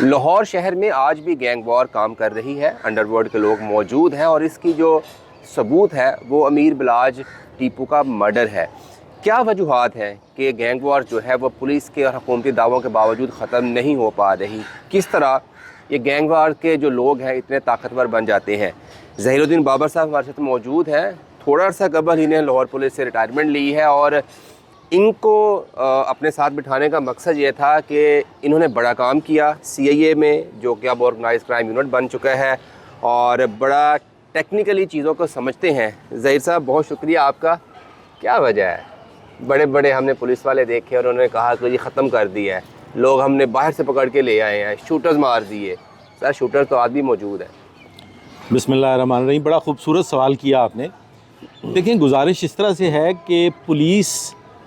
لاہور شہر میں آج بھی گینگ وار کام کر رہی ہے، انڈر ورلڈ کے لوگ موجود ہیں اور اس کی جو ثبوت ہے وہ امیر بلاج ٹیپو کا مرڈر ہے۔ کیا وجوہات ہیں کہ گینگ وار جو ہے وہ پولیس کے اور حکومتی دعووں کے باوجود ختم نہیں ہو پا رہی؟ کس طرح یہ گینگ وار کے جو لوگ ہیں اتنے طاقتور بن جاتے ہیں؟ ظہیر الدین بابر صاحب ہمارے ساتھ موجود ہیں۔ تھوڑا عرصہ قبل ہی نے لاہور پولیس سے ریٹائرمنٹ لی ہے اور ان کو اپنے ساتھ بٹھانے کا مقصد یہ تھا کہ انہوں نے بڑا کام کیا سی آئی اے میں، جو کہ اب آرگنائز کرائم یونٹ بن چکا ہے اور بڑا ٹیکنیکلی چیزوں کو سمجھتے ہیں۔ ظہیر صاحب بہت شکریہ آپ کا۔ کیا وجہ ہے؟ بڑے بڑے ہم نے پولیس والے دیکھے اور انہوں نے کہا کہ یہ ختم کر دیا ہے، لوگ ہم نے باہر سے پکڑ کے لے آئے ہیں، شوٹرز مار دیے۔ سر شوٹر تو آج بھی موجود ہیں۔ بسم اللہ الرحمن الرحیم۔ بڑا خوبصورت سوال کیا آپ نے۔ دیکھیں، گزارش اس طرح سے ہے کہ پولیس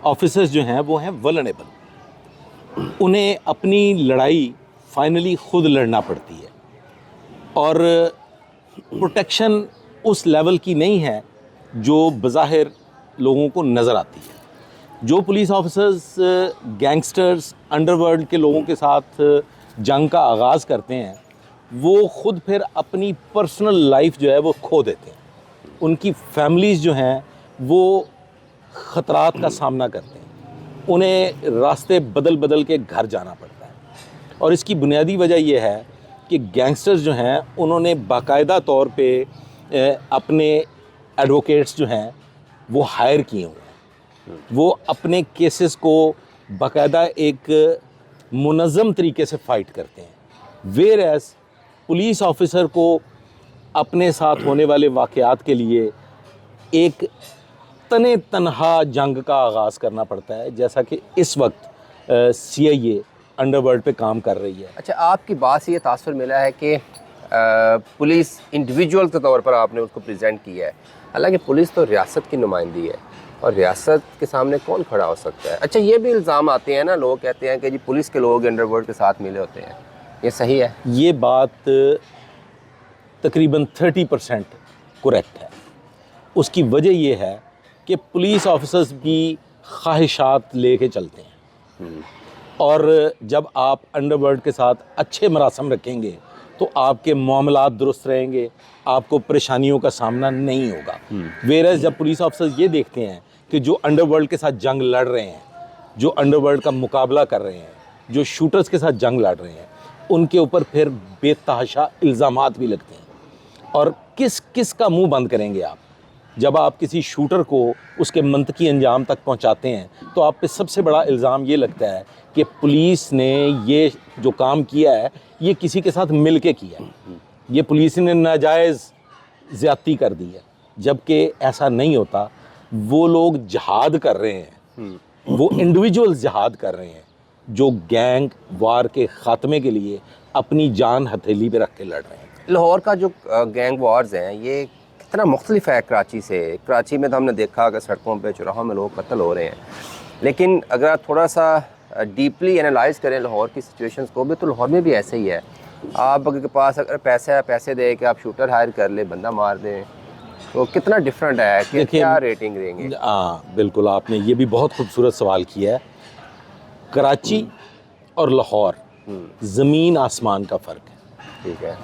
آفیسرز جو ہیں وہ ہیں ولنریبل، انہیں اپنی لڑائی فائنلی خود لڑنا پڑتی ہے اور پروٹیکشن اس لیول کی نہیں ہے جو بظاہر لوگوں کو نظر آتی ہے۔ جو police officers gangsters under world کے لوگوں کے ساتھ جنگ کا آغاز کرتے ہیں وہ خود پھر اپنی پرسنل لائف جو ہے وہ کھو دیتے ہیں، ان کی فیملیز جو ہیں وہ خطرات کا سامنا کرتے ہیں، انہیں راستے بدل بدل کے گھر جانا پڑتا ہے۔ اور اس کی بنیادی وجہ یہ ہے کہ گینگسٹرز جو ہیں انہوں نے باقاعدہ طور پہ اپنے ایڈوکیٹس جو ہیں وہ ہائر کیے ہوئے ہیں، وہ اپنے کیسز کو باقاعدہ ایک منظم طریقے سے فائٹ کرتے ہیں، ویئر ایز پولیس آفیسر کو اپنے ساتھ ہونے والے واقعات کے لیے ایک تنہا جنگ کا آغاز کرنا پڑتا ہے، جیسا کہ اس وقت سی آئی اے انڈر ورلڈ پہ کام کر رہی ہے۔ اچھا، آپ کی بات سے یہ تاثر ملا ہے کہ پولیس انڈیویجول کے طور پر آپ نے اس کو پریزنٹ کیا ہے، حالانکہ پولیس تو ریاست کی نمائندگی ہے اور ریاست کے سامنے کون کھڑا ہو سکتا ہے؟ اچھا، یہ بھی الزام آتے ہیں نا، لوگ کہتے ہیں کہ جی پولیس کے لوگ انڈر ورلڈ کے ساتھ ملے ہوتے ہیں، یہ صحیح ہے؟ یہ بات تقریباً 30% کریکٹ ہے۔ اس کی وجہ یہ ہے کہ پولیس آفیسرز بھی خواہشات لے کے چلتے ہیں اور جب آپ انڈر ورلڈ کے ساتھ اچھے مراسم رکھیں گے تو آپ کے معاملات درست رہیں گے، آپ کو پریشانیوں کا سامنا نہیں ہوگا۔ ویئرز جب پولیس آفیسرز یہ دیکھتے ہیں کہ جو انڈر ورلڈ کے ساتھ جنگ لڑ رہے ہیں، جو انڈر ورلڈ کا مقابلہ کر رہے ہیں، جو شوٹرز کے ساتھ جنگ لڑ رہے ہیں، ان کے اوپر پھر بے تحاشا الزامات بھی لگتے ہیں، اور کس کا منہ بند کریں گے آپ؟ جب آپ کسی شوٹر کو اس کے منطقی انجام تک پہنچاتے ہیں تو آپ پہ سب سے بڑا الزام یہ لگتا ہے کہ پولیس نے یہ جو کام کیا ہے یہ کسی کے ساتھ مل کے کیا ہے، یہ پولیس نے ناجائز زیادتی کر دی ہے، جبکہ ایسا نہیں ہوتا۔ وہ لوگ جہاد کر رہے ہیں، وہ انڈیویجول جہاد کر رہے ہیں جو گینگ وار کے خاتمے کے لیے اپنی جان ہتھیلی پہ رکھ کے لڑ رہے ہیں۔ لاہور کا جو گینگ وارز ہیں یہ کتنا مختلف ہے کراچی سے؟ کراچی میں تو ہم نے دیکھا کہ سڑکوں پہ چوراہوں میں لوگ قتل ہو رہے ہیں، لیکن اگر آپ تھوڑا سا ڈیپلی انالائز کریں لاہور کی سچویشنز کو بھی تو لاہور میں بھی ایسے ہی ہے۔ آپ کے پاس اگر پیسے دے کہ آپ شوٹر ہائر کر لیں، بندہ مار دیں، تو کتنا ڈفرینٹ ہے کہ کیا ریٹنگ دیں گے؟ ہاں بالکل، آپ نے یہ بھی بہت خوبصورت سوال کیا ہے۔ کراچی اور لاہور زمین آسمان کا فرق ہے۔ ٹھیک ہے۔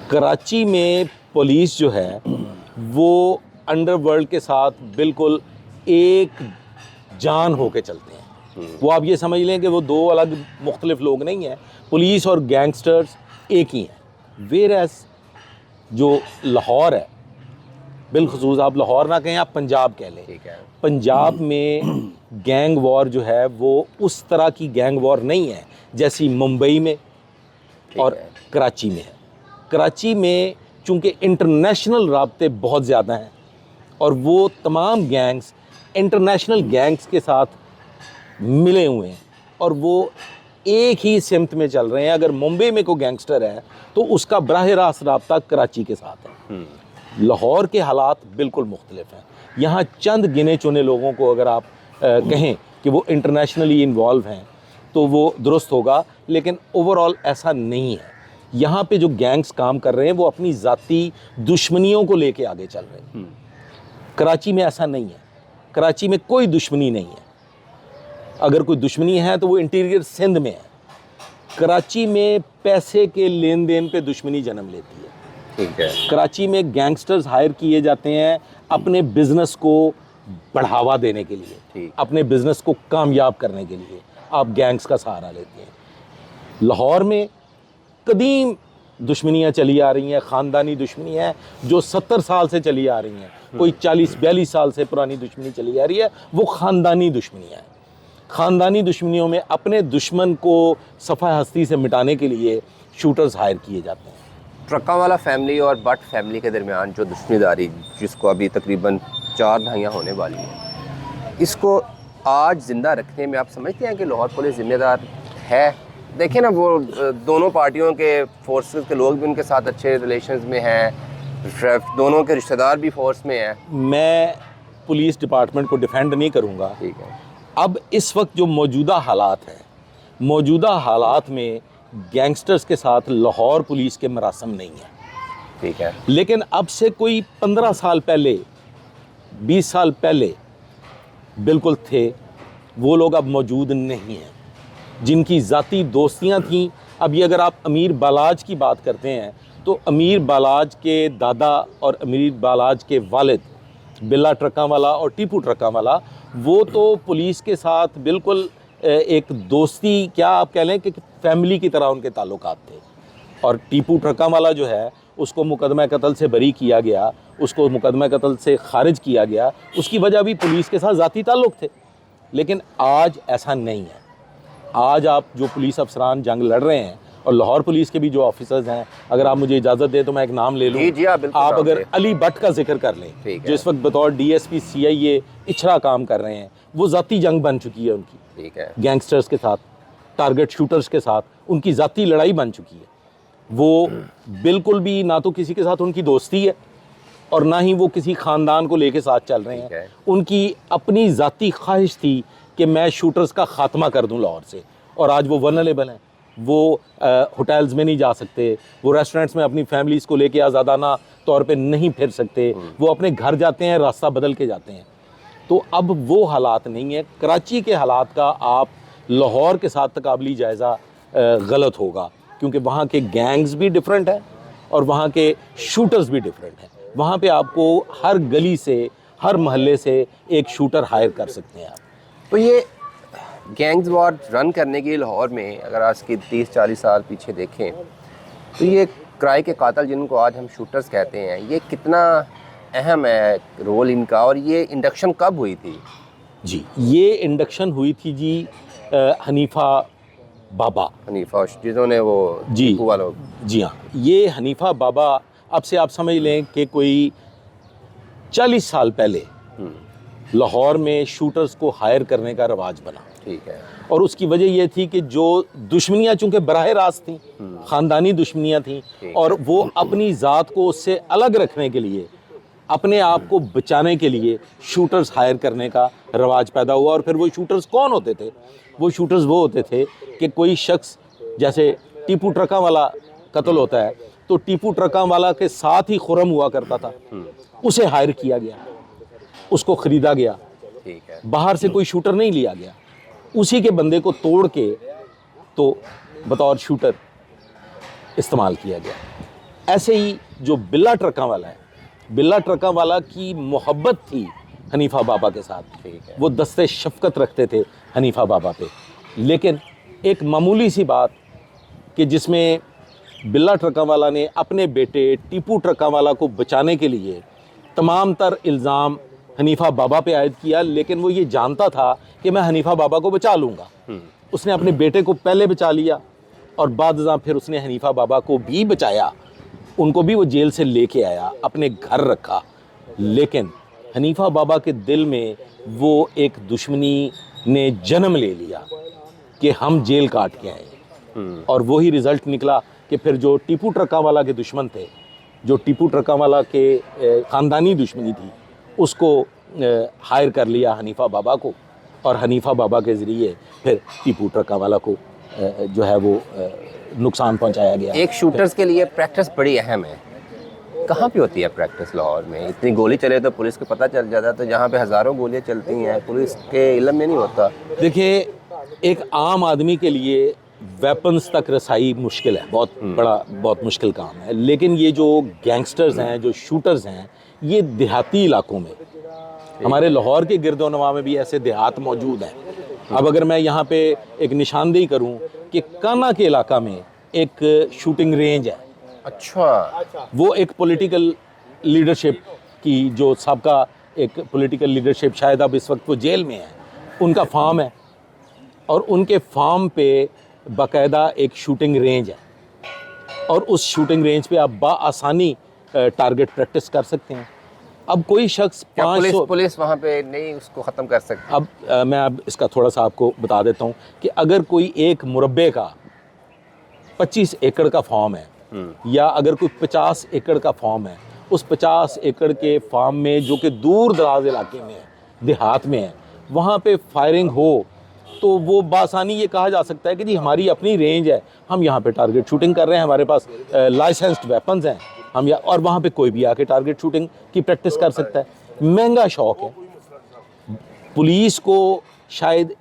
کراچی میں پولیس جو ہے وہ انڈر ورلڈ کے ساتھ بالکل ایک جان ہو کے چلتے ہیں، وہ آپ یہ سمجھ لیں کہ وہ دو الگ مختلف لوگ نہیں ہیں، پولیس اور گینگسٹرز ایک ہی ہیں۔ ویئرز جو لاہور ہے، بالخصوص آپ لاہور نہ کہیں، آپ پنجاب کہہ لیں، ٹھیک ہے، پنجاب میں گینگ وار جو ہے وہ اس طرح کی گینگ وار نہیں ہے جیسی ممبئی میں اور کراچی میں ہے۔ کراچی میں چونکہ انٹرنیشنل رابطے بہت زیادہ ہیں اور وہ تمام گینگز انٹرنیشنل گینگز کے ساتھ ملے ہوئے ہیں اور وہ ایک ہی سمت میں چل رہے ہیں۔ اگر ممبئی میں کوئی گینگسٹر ہے تو اس کا براہ راست رابطہ کراچی کے ساتھ ہے۔ لاہور کے حالات بالکل مختلف ہیں۔ یہاں چند گنے چنے لوگوں کو اگر آپ کہیں کہ وہ انٹرنیشنلی انوالو ہیں تو وہ درست ہوگا، لیکن اوور آل ایسا نہیں ہے۔ یہاں پہ جو گینگز کام کر رہے ہیں وہ اپنی ذاتی دشمنیوں کو لے کے آگے چل رہے ہیں۔ کراچی میں ایسا نہیں ہے، کراچی میں کوئی دشمنی نہیں ہے، اگر کوئی دشمنی ہے تو وہ انٹیریئر سندھ میں ہے، कराची में पैसे के लेन देन पे दुश्मनी जन्म लेती है। ठीक है। कराची में गैंगस्टर्स हायर किए जाते हैं अपने बिजनेस को बढ़ावा देने के लिए, ठीक। अपने बिजनेस को कामयाब करने के लिए आप गैंग्स का सहारा लेते हैं। लाहौर में कदीम दुश्मनियाँ चली आ रही हैं, ख़ानदानी दुश्मनी है जो 70 साल से चली आ रही हैं, कोई 40-42 साल से पुरानी दुश्मनी चली आ रही है, वो ख़ानदानी दुश्मनियाँ हैं। ख़ानदानी दुश्मनियों में अपने दुश्मन को सफ़ा हस्ती से मिटाने के लिए शूटर्स हायर किए जाते हैं। ट्रक्का वाला फैमिली और बट फैमिली के दरमियान जो दुश्मनीदारी, जिसको अभी तकरीबन 4 दहाइयाँ होने वाली है, इसको आज ज़िंदा रखने में आप समझते हैं कि लाहौर पुलिस ज़िम्मेदार है? देखें ना, वो दोनों पार्टियों के फोर्सेस के लोग भी उनके साथ अच्छे रिलेशंस में हैं, दोनों के रिश्तेदार भी फोर्स में हैं। मैं पुलिस डिपार्टमेंट को डिफेंड नहीं करूँगा। ठीक है। अब इस वक्त जो मौजूदा हालात हैं, मौजूदा हालात में गैंगस्टर्स के साथ लाहौर पुलिस के मरासम नहीं है। ठीक है। लेकिन अब से कोई 15 साल पहले, 20 साल पहले बिल्कुल थे। वो लोग अब मौजूद नहीं हैं जिनकी ज़ाती दोस्तियां थीं। अभी अगर आप अमीर बालाज की बात करते हैं तो अमीर बालाज के दादा और अमीर बालाज के वालिद बिल्ला ट्रक्का वाला और टीपू ट्रक्का वाला, वो तो पुलिस के साथ बिल्कुल एक दोस्ती, क्या आप कह लें कि फैमिली की तरह उनके ताल्लुकात थे। और टीपू ट्रक्का वाला जो है उसको मुकदमा कत्ल से बरी किया गया, उसको मुकदमा कत्ल से खारिज किया गया, उसकी वजह भी पुलिस के साथ ज़ाती ताल्लुक़ थे। लेकिन आज ऐसा नहीं है। आज आप जो पुलिस अफसरान जंग लड़ रहे हैं, और लाहौर पुलिस के भी जो ऑफिसर्स हैं, अगर आप मुझे इजाज़त दें तो मैं एक नाम ले लूँ। जी, आप अगर अली भट्ट का जिक्र कर लें, जो इस वक्त बतौर DSP CIA इछरा काम कर रहे हैं, वो ज़ाती जंग बन चुकी है उनकी। ठीक है। गैंगस्टर्स के साथ, टारगेट शूटर्स के साथ उनकी ज़ाती लड़ाई बन चुकी है। वो बिल्कुल भी ना तो किसी के साथ उनकी दोस्ती है और ना ही वो किसी ख़ानदान को लेके साथ चल रहे हैं। उनकी अपनी ज़ाती ख्वाहिश थी कि मैं शूटर्स का ख़ात्मा कर दूं लाहौर से, और आज वो वल्नरेबल हैं। वो होटल्स में नहीं जा सकते, वो रेस्टोरेंट्स में अपनी फैमिलीज़ को लेके आज़ादाना तौर पे नहीं फिर सकते, वो अपने घर जाते हैं, रास्ता बदल के जाते हैं। तो अब वो हालात नहीं है। कराची के हालात का आप लाहौर के साथ तकाबली जायज़ा गलत होगा, क्योंकि वहाँ के गैंग्स भी डिफरेंट हैं और वहाँ के शूटर्स भी डिफरेंट हैं। वहाँ पे आपको हर गली से, हर महल्ले से एक शूटर हायर कर सकते हैं आप। तो ये गैंग्स वॉर रन करने के लिए लाहौर में अगर आज की 30-40 साल पीछे देखें तो ये किराए के कातिल जिनको आज हम शूटर्स कहते हैं, ये कितना अहम है रोल इनका, और ये इंडक्शन कब हुई थी? जी, ये इंडक्शन हुई थी जी हनीफा बाबा, जिन्होंने वो जी वालों। जी हाँ, ये हनीफा बाबा, अब से आप समझ लें कि कोई 40 साल पहले लाहौर में शूटर्स को हायर करने का रवाज बना। ठीक है। और उसकी वजह यह थी कि जो दुश्मनियाँ चूँकि बराह रास्त थीं, ख़ानदानी दुश्मनियाँ थीं, और वो अपनी ज़ात को उससे अलग रखने के लिए, अपने आप को बचाने के लिए शूटर्स हायर करने का रवाज पैदा हुआ। और फिर वो शूटर्स कौन होते थे? वो शूटर्स वो होते थे कि कोई शख्स, जैसे टीपू ट्रक्का वाला कत्ल होता है तो टीपू ट्रक्का वाला के साथ ही खुरम हुआ करता था, उसे हायर किया गया, उसको ख़रीदा गया। ठीक है। बाहर से कोई शूटर नहीं लिया गया, उसी के बंदे को तोड़ के तो बतौर शूटर इस्तेमाल किया गया। ऐसे ही जो बिल्ला ट्रक्का वाला है, बिल्ला ट्रक्का वाला की मोहब्बत थी हनीफा बाबा के साथ। ठीक है। वो दस्ते शफ़क़त रखते थे हनीफा बाबा पे। लेकिन एक मामूली सी बात कि जिसमें बिल्ला ट्रक्का वाला ने अपने बेटे टीपू ट्रक्का वाला को बचाने के लिए तमाम तर इल्ज़ाम हनीफा बाबा पे आयद किया, लेकिन वो ये जानता था कि मैं हनीफा बाबा को बचा लूँगा। उसने अपने बेटे को पहले बचा लिया और बाद फिर उसने हनीफा बाबा को भी बचाया, उनको भी वो जेल से लेके आया, अपने घर रखा। लेकिन हनीफा बाबा के दिल में वो एक दुश्मनी ने जन्म ले लिया कि हम जेल काट के आए, और वही रिज़ल्ट निकला कि फिर जो टीपू ट्रक्का वाला के दुश्मन थे, जो टीपू ट्रक्का वाला के ख़ानदानी दुश्मनी थी, उसको हायर कर लिया हनीफा बाबा को, और हनीफा बाबा के ज़रिए फिर टीपू ट्रक्का वाला को जो है वो नुकसान पहुंचाया गया। एक शूटर्स के लिए प्रैक्टिस बड़ी अहम है। कहाँ पे होती है प्रैक्टिस लाहौर में? इतनी गोली चले तो पुलिस को पता चल जाता है, तो जहाँ पे हज़ारों गोलियाँ चलती हैं पुलिस के इल्म में नहीं होता। देखिए, एक आम आदमी के लिए वेपन्स तक रसाई मुश्किल है, बहुत मुश्किल काम है, लेकिन ये जो गैंगस्टर्स हैं, जो शूटर्स हैं, ये देहाती इलाकों में, हमारे लाहौर के गिरदोनवा में भी ऐसे देहात मौजूद हैं। अब अगर मैं यहाँ पे एक निशानदेही करूँ कि काना के इलाका में एक शूटिंग रेंज है, अच्छा, वो एक पॉलिटिकल लीडरशिप की जो सबका एक पॉलिटिकल लीडरशिप, शायद अब इस वक्त वो जेल में है, उनका फार्म है, और उनके फार्म पे बाकायदा एक शूटिंग रेंज है, और उस शूटिंग रेंज पे आप बाआसानी टारगेट प्रैक्टिस कर सकते हैं। अब कोई शख्स 500 पुलिस वहाँ पे नहीं उसको ख़त्म कर सकती। अब मैं अब इसका थोड़ा सा आपको बता देता हूँ कि अगर कोई एक मुरब्बे का 25 एकड़ का फार्म है, या अगर कोई 50 एकड़ का फार्म है, उस 50 एकड़ के फार्म में जो कि दूर दराज इलाके में है, देहात में है, वहाँ पे फायरिंग हो तो वो बासानी ये कहा जा सकता है कि जी हमारी अपनी रेंज है, हम यहाँ पे टारगेट शूटिंग कर रहे हैं, हमारे पास लाइसेंस्ड वेपन्स हैं, हम और वहाँ पे कोई भी आके टारगेट शूटिंग की प्रैक्टिस कर सकता है। महंगा शौक है पुलिस को शायद,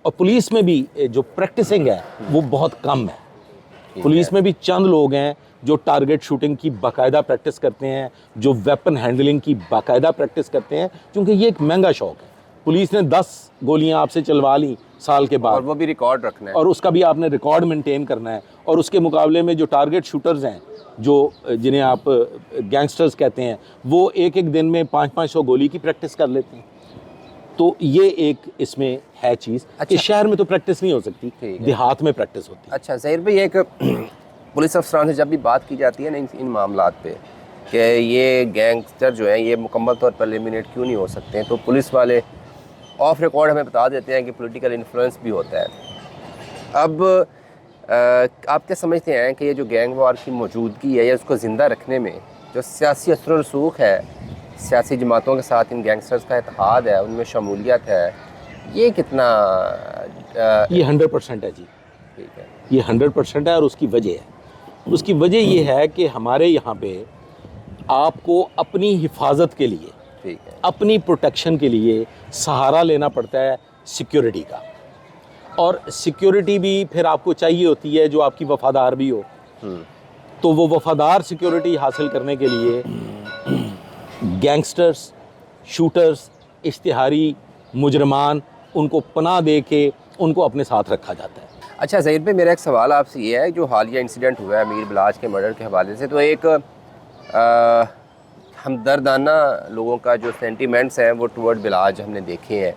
और पुलिस में भी जो प्रैक्टिसिंग है वो बहुत कम है। पुलिस में भी चंद लोग हैं जो टारगेट शूटिंग की बाकायदा प्रैक्टिस करते हैं, जो वेपन हैंडलिंग की बाकायदा प्रैक्टिस करते हैं, क्योंकि ये एक महंगा शौक है। पुलिस ने 10 गोलियां आपसे चलवा ली साल के बाद, और वो भी रिकॉर्ड रखना है, और उसका भी आपने रिकॉर्ड मेंटेन करना है, और उसके मुकाबले में जो टारगेट शूटर्स हैं, जो जिन्हें आप गैंगस्टर्स कहते हैं, वो एक एक दिन में 500-500 गोली की प्रैक्टिस कर लेते हैं। तो ये एक इसमें है चीज़। अच्छा, कि शहर में तो प्रैक्टिस नहीं हो सकती, देहात में प्रैक्टिस होती है। अच्छा ज़हीर भाई, एक पुलिस अफसरान से जब भी बात की जाती है ना इन मामलात पे कि ये गैंगस्टर जो हैं ये मुकम्मल तौर पर एलिमिनेट क्यों नहीं हो सकते हैं, तो पुलिस वाले ऑफ रिकॉर्ड हमें बता देते हैं कि पॉलिटिकल इन्फ्लुएंस भी होता है। अब आप क्या समझते हैं कि ये जो गैंग वार की मौजूदगी है या उसको ज़िंदा रखने में जो सियासी असर और रसूख है, सियासी जमातों के साथ इन गैंगस्टर्स का इत्तेहाद है, उनमें शमूलियत है, ये कितना ये 100% है जी। ठीक है, ये 100% है, और उसकी वजह है, उसकी वजह ये है कि हमारे यहाँ पे आपको अपनी हिफाजत के लिए, ठीक है, अपनी प्रोटेक्शन के लिए सहारा लेना पड़ता है सिक्योरिटी का, और सिक्योरिटी भी फिर आपको चाहिए होती है जो आपकी वफादार भी हो। तो वो वफादार सिक्योरिटी हासिल करने के लिए गैंगस्टर्स, शूटर्स, इश्तिहारी मुजरमान, उनको पनाह दे के उनको अपने साथ रखा जाता है। अच्छा ज़हीर भाई, मेरा एक सवाल आपसे ये है, जो हालिया इंसिडेंट हुआ है अमीर बिलाज के मर्डर के हवाले से, तो एक हमदर्दाना लोगों का जो सेंटीमेंट्स हैं वो टुवर्ड बिलाज हमने देखे हैं,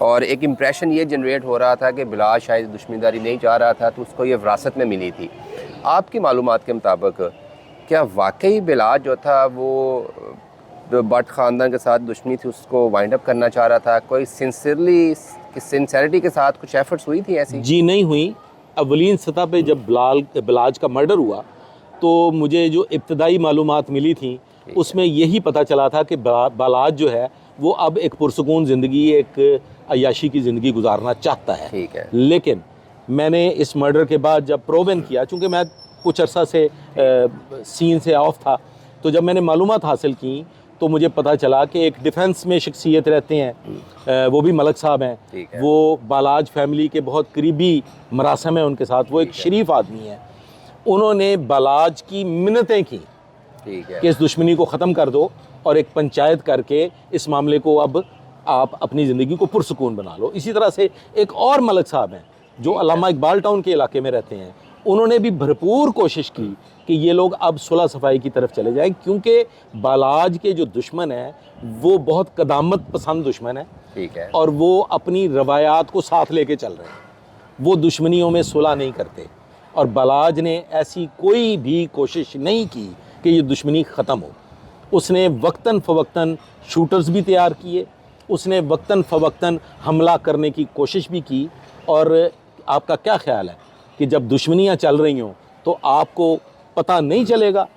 और एक इम्प्रेशन ये जनरेट हो रहा था कि बिलाज शायद दुश्मनीदारी नहीं चाह रहा था, तो उसको ये विरासत में मिली थी। आपकी मालूमात के मुताबिक क्या वाकई बिलाज जो था वो बट ख़ानदान के साथ दुश्मनी थी, उसको वाइंड अप करना चाह रहा था? कोई सिंसेरिटी के साथ कुछ एफर्ट्स हुई थी ऐसी? जी नहीं हुई। अवलीन सतह पे जब बिलाज का मर्डर हुआ तो मुझे जो इब्तदाई मालूमात मिली थी उसमें यही पता चला था कि बिलाज जो है वो अब एक पुरसुकून ज़िंदगी, एक अय्याशी की ज़िंदगी गुजारना चाहता है। ठीक है। लेकिन मैंने इस मर्डर के बाद जब प्रोबन किया, चूँकि मैं कुछ अर्सा से सीन से ऑफ था, तो जब मैंने मालूमात हासिल की तो मुझे पता चला कि एक डिफेंस में शख्सियत रहते हैं, वो भी मलक साहब हैं, वो बालाज फैमिली के बहुत करीबी मरासम है उनके साथ, वो एक शरीफ आदमी है। उन्होंने बालाज की मिन्नतें की कि इस दुश्मनी को ख़त्म कर दो और एक पंचायत करके इस मामले को अब आप अपनी ज़िंदगी को पुरसुकून बना लो। इसी तरह से एक और मलक साहब हैं जो अल्लामा इकबाल टाउन के इलाके में रहते हैं, उन्होंने भी भरपूर कोशिश की कि ये लोग अब सुलह सफाई की तरफ चले जाएं, क्योंकि बालाज के जो दुश्मन हैं वो बहुत कदामत पसंद दुश्मन है। ठीक है। और वो अपनी रवायात को साथ लेके चल रहे हैं, वो दुश्मनियों में सुलह नहीं करते, और बालाज ने ऐसी कोई भी कोशिश नहीं की कि ये दुश्मनी ख़त्म हो। उसने वक्तन फ़वक्तन शूटर्स भी तैयार किए, उसने वक्तन फ़वक्तन हमला करने की कोशिश भी की। और आपका क्या ख़्याल है कि जब दुश्मनियाँ चल रही हों तो आपको पता नहीं चलेगा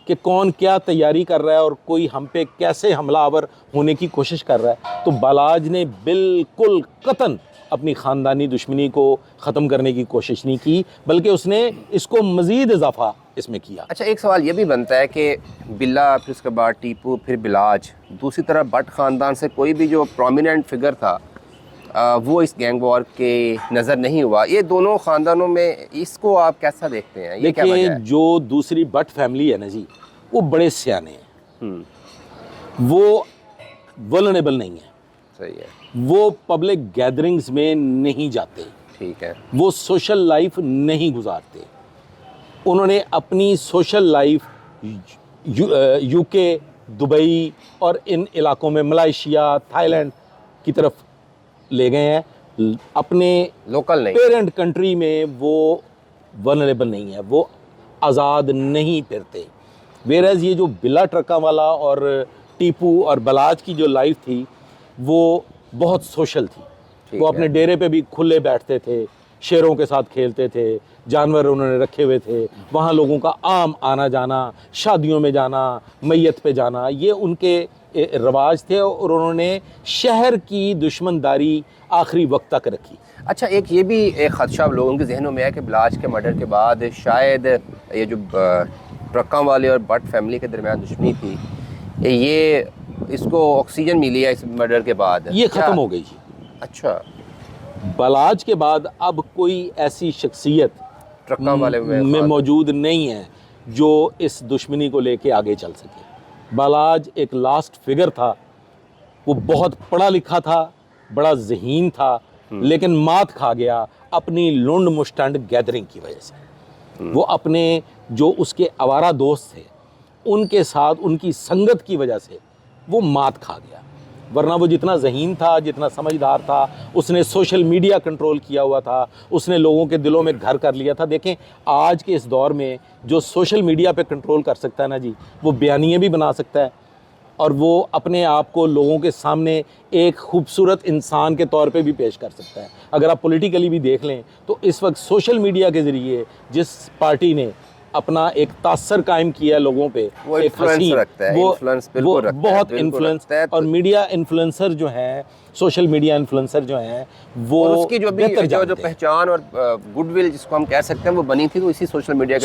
कि कौन क्या तैयारी कर रहा है और कोई हम पे कैसे हमलावर होने की कोशिश कर रहा है? तो बालाज ने बिल्कुल कतन अपनी ख़ानदानी दुश्मनी को ख़त्म करने की कोशिश नहीं की, बल्कि उसने इसको मज़ीद इजाफा इसमें किया। अच्छा, एक सवाल ये भी बनता है कि बिल्ला, फिर उसके बाद टीपू, फिर बिलाज, दूसरी तरफ भट्ट ख़ानदान से कोई भी जो प्रोमिनेंट फिगर था وہ اس گینگ وار کے نظر نہیں ہوا. یہ دونوں خاندانوں میں اس کو آپ کیسا دیکھتے ہیں؟ یہ کیا وجہ دیکھیں ہے؟ جو دوسری بٹ فیملی ہے نا جی، وہ بڑے سیانے ہیں، وہ ولنریبل نہیں ہیں، صحیح ہے. وہ پبلک گیدرنگز میں نہیں جاتے، ٹھیک ہے. وہ سوشل لائف نہیں گزارتے. انہوں نے اپنی سوشل لائف یو کے، دبئی اور ان علاقوں میں، ملائیشیا، تھائی لینڈ کی طرف لے گئے ہیں. اپنے لوکل نہیں. پیرنٹ کنٹری میں وہ ولنریبل نہیں ہے، وہ آزاد نہیں پھرتے. ویرز یہ جو بلا ٹرکاں والا اور ٹیپو اور بلاج کی جو لائف تھی وہ بہت سوشل تھی. وہ اپنے ڈیرے پہ بھی کھلے بیٹھتے تھے، شیروں کے ساتھ کھیلتے تھے، جانور انہوں نے رکھے ہوئے تھے، وہاں لوگوں کا عام آنا جانا، شادیوں میں جانا، میت پہ جانا، یہ ان کے رواج تھے. اور انہوں نے شہر کی دشمنداری آخری وقت تک رکھی. اچھا، ایک یہ بھی ایک خدشہ لوگوں کے ذہنوں میں ہے کہ بلاج کے مرڈر کے بعد شاید یہ جو ٹرکاں والے اور بٹ فیملی کے درمیان دشمنی تھی، یہ اس کو آکسیجن ملی ہے اس مرڈر کے بعد. یہ ختم ہو گئی جی. اچھا. بلاج کے بعد اب کوئی ایسی شخصیت ٹرکاں والے میں موجود نہیں ہے جو اس دشمنی کو لے کے آگے چل سکے. بلاج ایک لاسٹ فگر تھا، وہ بہت پڑھا لکھا تھا، بڑا ذہین تھا، لیکن مات کھا گیا اپنی لنڈ مشٹنڈ گیدرنگ کی وجہ سے. وہ اپنے جو اس کے آوارہ دوست تھے ان کے ساتھ ان کی سنگت کی وجہ سے وہ مات کھا گیا. ورنہ وہ جتنا ذہین تھا، جتنا سمجھدار تھا، اس نے سوشل میڈیا کنٹرول کیا ہوا تھا، اس نے لوگوں کے دلوں میں گھر کر لیا تھا. دیکھیں آج کے اس دور میں جو سوشل میڈیا پہ کنٹرول کر سکتا ہے نا جی، وہ بیانیے بھی بنا سکتا ہے اور وہ اپنے آپ کو لوگوں کے سامنے ایک خوبصورت انسان کے طور پہ بھی پیش کر سکتا ہے. اگر آپ پولیٹیکلی بھی دیکھ لیں تو اس وقت سوشل میڈیا کے ذریعے جس پارٹی نے اپنا ایک تاثر قائم کیا ہے لوگوں پہ، وہ انفلوئنس رکھتا ہے، وہ بہت انفلوئنس. اور میڈیا انفلوئنسر جو ہیں، سوشل میڈیا انفلوئنسر جو ہیں، وہ اس کی جو پہچان اور گڈ ول جس کو ہم کہہ سکتے ہیں وہ بنی تھی تو اسی سوشل میڈیا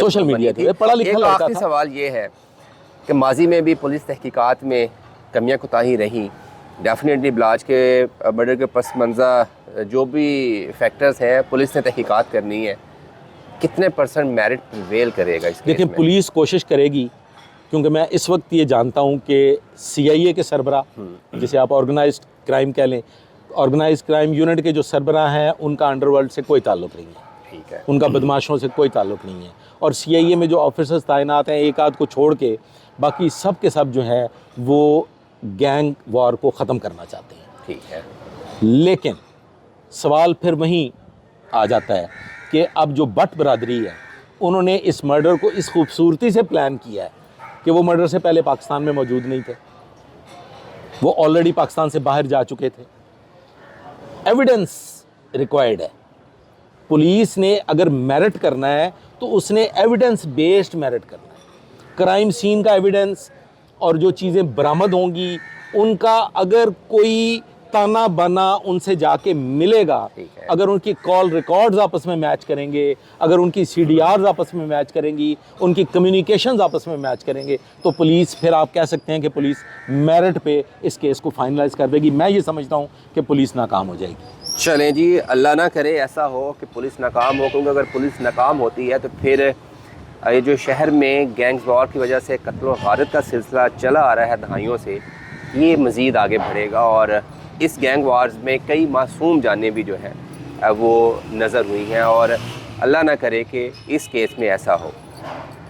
کے پڑھا لکھا لڑکا تھا. آخری سوال یہ ہے کہ ماضی میں بھی پولیس تحقیقات میں کمیاں کوتاہی رہیں. ڈیفینیٹلی بلاج کے مرڈر کے پس منظر جو بھی فیکٹرز ہیں پولیس نے تحقیقات کرنی ہے. کتنے پرسنٹ میرٹ پریویل کرے گا اس کیس میں؟ دیکھیں پولیس کوشش کرے گی، کیونکہ میں اس وقت یہ جانتا ہوں کہ CIA کے سربراہ، جسے آپ آرگنائزڈ کرائم کہہ لیں، آرگنائزڈ کرائم یونٹ کے جو سربراہ ہیں ان کا انڈر ورلڈ سے کوئی تعلق نہیں ہے. ٹھیک ہے. ان کا بدماشوں سے کوئی تعلق نہیں ہے. اور CIA میں جو آفیسرز تعینات ہیں ایک آدھ کو چھوڑ کے باقی سب کے سب جو ہیں وہ گینگ وار کو ختم کرنا چاہتے ہیں. ٹھیک ہے. لیکن سوال پھر وہیں آ جاتا ہے کہ اب جو بٹ برادری ہے انہوں نے اس مرڈر کو اس خوبصورتی سے پلان کیا ہے کہ وہ مرڈر سے پہلے پاکستان میں موجود نہیں تھے، وہ آلریڈی پاکستان سے باہر جا چکے تھے. ایویڈنس ریکوائرڈ ہے. پولیس نے اگر میرٹ کرنا ہے تو اس نے ایویڈنس بیسڈ میرٹ کرنا ہے. کرائم سین کا ایویڈنس اور جو چیزیں برآمد ہوں گی ان کا اگر کوئی تانا بانا ان سے جا کے ملے گا، اگر ان کی کال ریکارڈز آپس میں میچ کریں گے، اگر ان کی CDRs آپس میں میچ کریں گی، ان کی کمیونیکیشنز آپس میں میچ کریں گے تو پولیس، پھر آپ کہہ سکتے ہیں کہ پولیس میرٹ پہ اس کیس کو فائنلائز کر دے گی. میں یہ سمجھتا ہوں کہ پولیس ناکام ہو جائے گی. چلیں جی، اللہ نہ کرے ایسا ہو کہ پولیس ناکام ہو، کیونکہ اگر پولیس ناکام ہوتی ہے تو پھر یہ جو شہر میں گینگ وار کی وجہ سے قتل و غارت کا سلسلہ چلا آ رہا ہے دہائیوں سے، یہ مزید آگے بڑھے گا اور اس گینگ وارز میں کئی معصوم جانیں بھی جو ہیں وہ نظر ہوئی ہیں اور اللہ نہ کرے کہ اس کیس میں ایسا ہو.